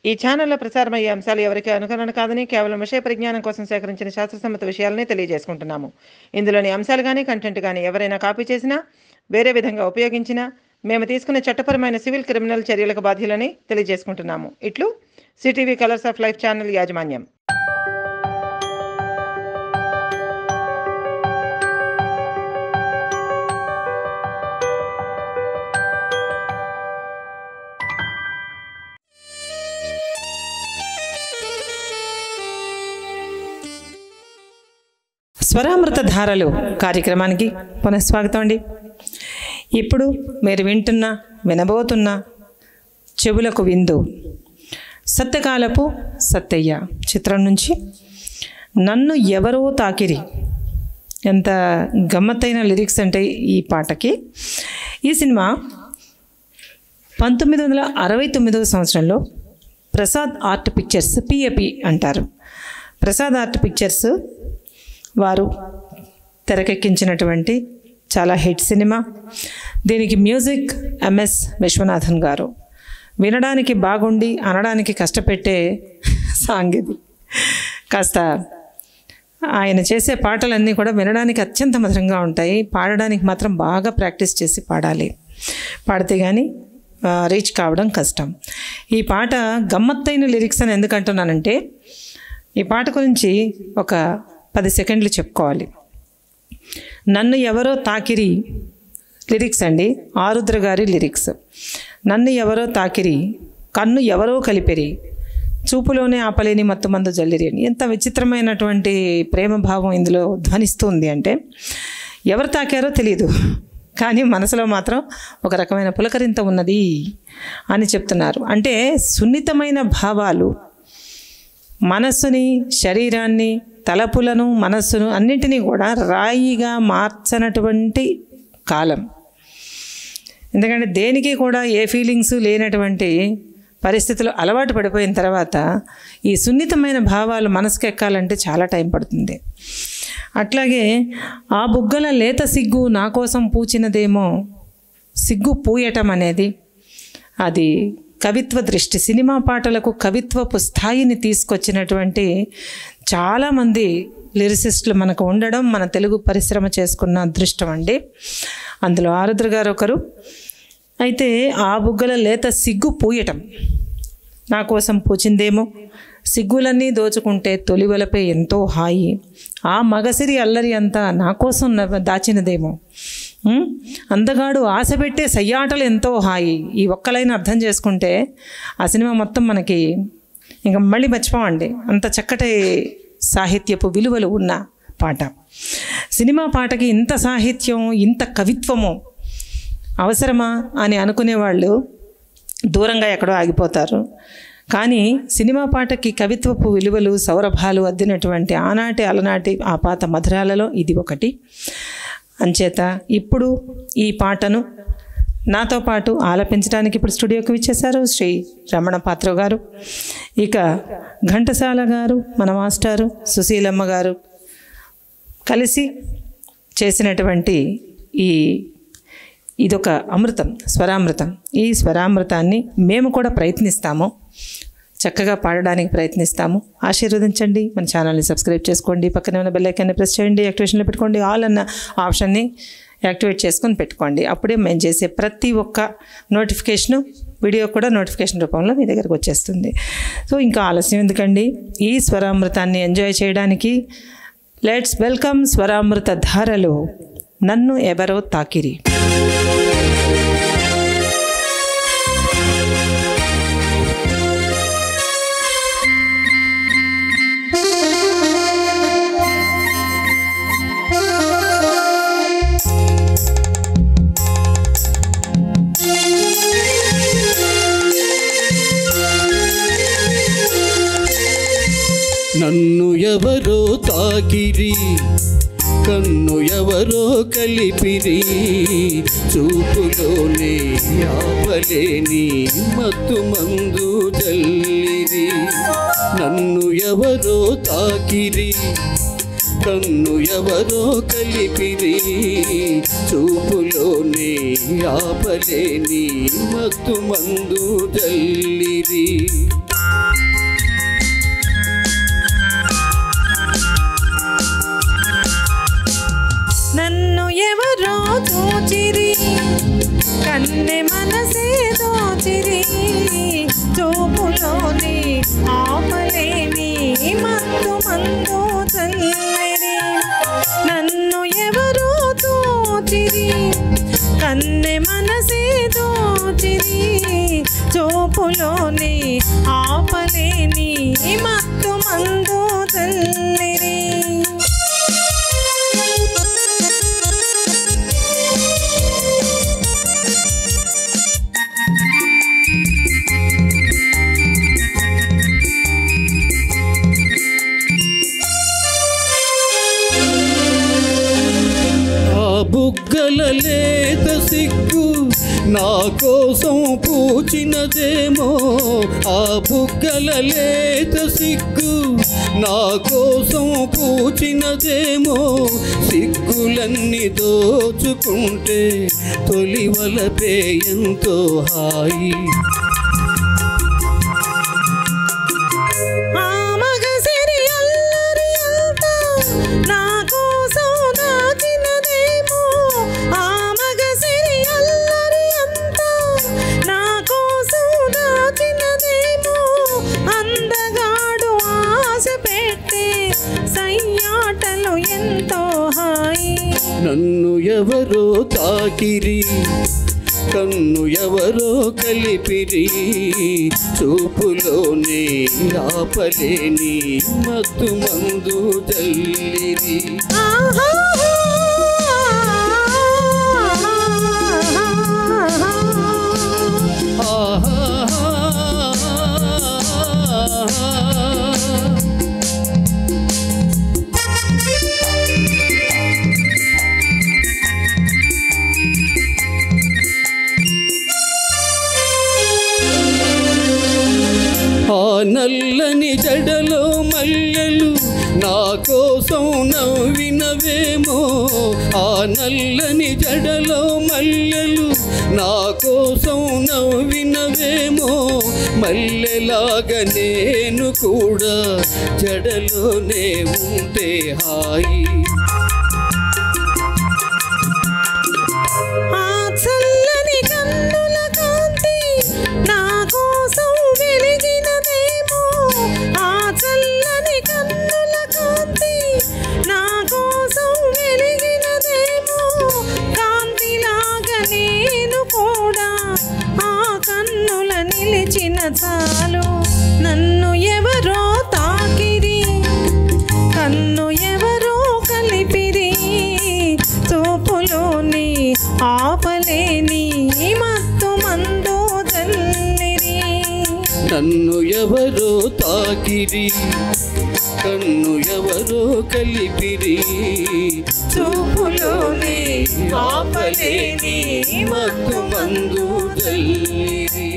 ఈ ఛానల్లో ప్రసారమయ్యే అంశాలు ఎవరికీ అనుకరణ కాదని కేవలం విషయ పరిజ్ఞానం కోసం సేకరించిన శాస్త్రసమ్మత విషయాలనే తెలియజేసుకుంటున్నాము. ఇందులోని అంశాలు కానీ కంటెంట్ కానీ ఎవరైనా కాపీ చేసినా వేరే విధంగా ఉపయోగించినా మేము తీసుకునే చట్టపరమైన సివిల్ క్రిమినల్ చర్యలకు బాధ్యులని తెలియజేసుకుంటున్నాము. ఇట్లు CTV colours of life channel యాజమాన్యం. స్వరామృత ధారలు కార్యక్రమానికి పునఃస్వాగతం అండి. ఇప్పుడు మీరు వినబోతున్న చెవులకు విందు సత్యకాలపు సత్తయ్య చిత్రం నుంచి నన్ను ఎవరో తాకిరి. ఎంత గమ్మత్తైన లిరిక్స్ అంటే ఈ పాటకి. ఈ సినిమా 1969 సంవత్సరంలో ప్రసాద్ ఆర్ట్ పిక్చర్స్, పిఏపి అంటారు, ప్రసాద్ ఆర్ట్ పిక్చర్స్ వారు తెరకెక్కించినటువంటి చాలా హిట్ సినిమా. దీనికి మ్యూజిక్ ఎంఎస్ విశ్వనాథన్ గారు. వినడానికి బాగుండి అనడానికి కష్టపెట్టే సాంగ్ ఇది. కాస్త ఆయన చేసే పాటలన్నీ కూడా వినడానికి అత్యంత మధురంగా ఉంటాయి, పాడడానికి మాత్రం బాగా ప్రాక్టీస్ చేసి పాడాలి. పాడితే కానీ రీచ్ కావడం కష్టం. ఈ పాట గమ్మత్తైన లిరిక్స్ అని ఎందుకంటున్నానంటే ఈ పాట గురించి ఒక 10 సెకండ్లు చెప్పుకోవాలి. నన్ను ఎవరో తాకిరి లిరిక్స్ అండి, ఆరుద్ర గారి లిరిక్స్. నన్ను ఎవరో తాకిరి, కన్ను ఎవరో కలిపిరి, చూపులోనే ఆపలేని మత్తుమందు జల్లిరి అని. ఎంత విచిత్రమైనటువంటి ప్రేమ భావం ఇందులో ధ్వనిస్తుంది అంటే ఎవరు తాకారో తెలియదు, కానీ మనసులో మాత్రం ఒక రకమైన పులకరింత ఉన్నది అని చెప్తున్నారు. అంటే సున్నితమైన భావాలు మనస్సుని, శరీరాన్ని, తలపులను, మనస్సును అన్నింటినీ కూడా రాయిగా మార్చనటువంటి కాలం. ఎందుకంటే దేనికి కూడా ఏ ఫీలింగ్స్ లేనటువంటి పరిస్థితులు అలవాటు పడిపోయిన తర్వాత ఈ సున్నితమైన భావాలు మనసుకు ఎక్కాలంటే చాలా టైం పడుతుంది. అట్లాగే ఆ బుగ్గల లేత సిగ్గు నా కోసం పూచినదేమో, సిగ్గు పూయటం అనేది అది కవిత్వ దృష్టి. సినిమా పాటలకు కవిత్వపు స్థాయిని తీసుకొచ్చినటువంటి చాలామంది లిరిసిస్టులు మనకు ఉండడం మన తెలుగు పరిశ్రమ చేసుకున్న అదృష్టం అండి. అందులో ఆరుద్ర గారు ఒకరు. అయితే ఆ బుగ్గల లేత సిగ్గు పూయటం నా కోసం పూచిందేమో, సిగ్గులన్నీ దోచుకుంటే తొలివలపై ఎంతో హాయి, ఆ మగసిరి అల్లరి అంతా నా కోసం దాచినదేమో, అందగాడు ఆశ పెట్టే సయ్యాటలు ఎంతో హాయి. ఈ ఒక్కలైన అర్థం చేసుకుంటే ఆ సినిమా మొత్తం మనకి ఇంకా మళ్ళీ మర్చిపోమండి. అంత చక్కటి సాహిత్యపు విలువలు ఉన్న పాట. సినిమా పాటకి ఇంత సాహిత్యం, ఇంత కవిత్వము అవసరమా అని అనుకునేవాళ్ళు దూరంగా ఎక్కడో ఆగిపోతారు. కానీ సినిమా పాటకి కవిత్వపు విలువలు, సౌరభాలు అద్దినటువంటి ఆనాటి అలనాటి ఆపాత మధురాలలో ఇది ఒకటి. అంచేత ఇప్పుడు ఈ పాటను నాతో పాటు ఆలపించడానికి ఇప్పుడు స్టూడియోకి విచ్చేశారు శ్రీ రమణ పాత్ర గారు. ఇక ఘంటసాల గారు, మన మాస్టారు సుశీలమ్మ గారు కలిసి చేసినటువంటి ఇదొక అమృతం, స్వరామృతం. ఈ స్వరామృతాన్ని మేము కూడా ప్రయత్నిస్తాము, చక్కగా పాడడానికి ప్రయత్నిస్తాము. ఆశీర్వదించండి. మన ఛానల్ని సబ్స్క్రైబ్ చేసుకోండి, పక్కనే ఉన్న బెల్ ఐకాన్ని ప్రెస్ చేయండి, యాక్టివేషన్లో పెట్టుకోండి, ఆల్ అన్న ఆప్షన్ని యాక్టివేట్ చేసుకొని పెట్టుకోండి. అప్పుడే మేము చేసే ప్రతి ఒక్క నోటిఫికేషను, వీడియో కూడా నోటిఫికేషన్ రూపంలో మీ దగ్గరకు వచ్చేస్తుంది. సో ఇంకా ఆలస్యం ఎందుకండి, ఈ స్వరామృతాన్ని ఎంజాయ్ చేయడానికి లెట్స్ వెల్కమ్ స్వరామృత ధారలు నన్ను ఎవరో తాకిరి. నన్ను ఎవరో తాకిరి, కన్ను ఎవరో కలిపిరి, చూపులోనే ఆపలేని మత్తు మందు జల్లిరి. నన్ను ఎవరో తాకిరి, కన్ను ఎవరో కలిపిరి, చూపులోనే ఆపలేని మత్తు మందు జల్లిరి. కన్నె మనసే దోచిరి చూపులోని ఆపలేని మత్తు మందు చల్లిరి నన్ను ఎవరో దోచిరి కన్నె మనసే దోచిరి చూపులోని ఆపలేని మత్తు మందు చల్లిరి బుగ్గల లేత సిగ్గు నా కోసం పూచినదేమో ఆ బుగ్గల లేత సిగ్గు నా కోసం పూచినదేమో సిగ్గులన్నీ దోచుకుంటే తొలివలపే ఎంతో హాయి నన్ను ఎవరో తాకిరి కన్ను ఎవరో కలిపిరి చూపులోనే ఆపలేని మత్తు మందు చల్లిరి నల్లని జడలో మల్లెలు నా కోసం నవ్వినవేమో ఆ నల్లని జడలో మల్లెలు నా కోసం నవ్వినవేమో మల్లెలాగా నేను కూడా జడలోనే ఉంటే హాయి చాలు నన్ను ఎవరో తాకిరి కన్ను ఎవరో కలిపిరి చూపులోని ఆపలేని మత్తు మందు చల్లిరి నన్ను ఎవరో తాకిరి కన్ను ఎవరో కలిపిరి చూపులోని ఆపలేని మత్తు మందు చల్లిరి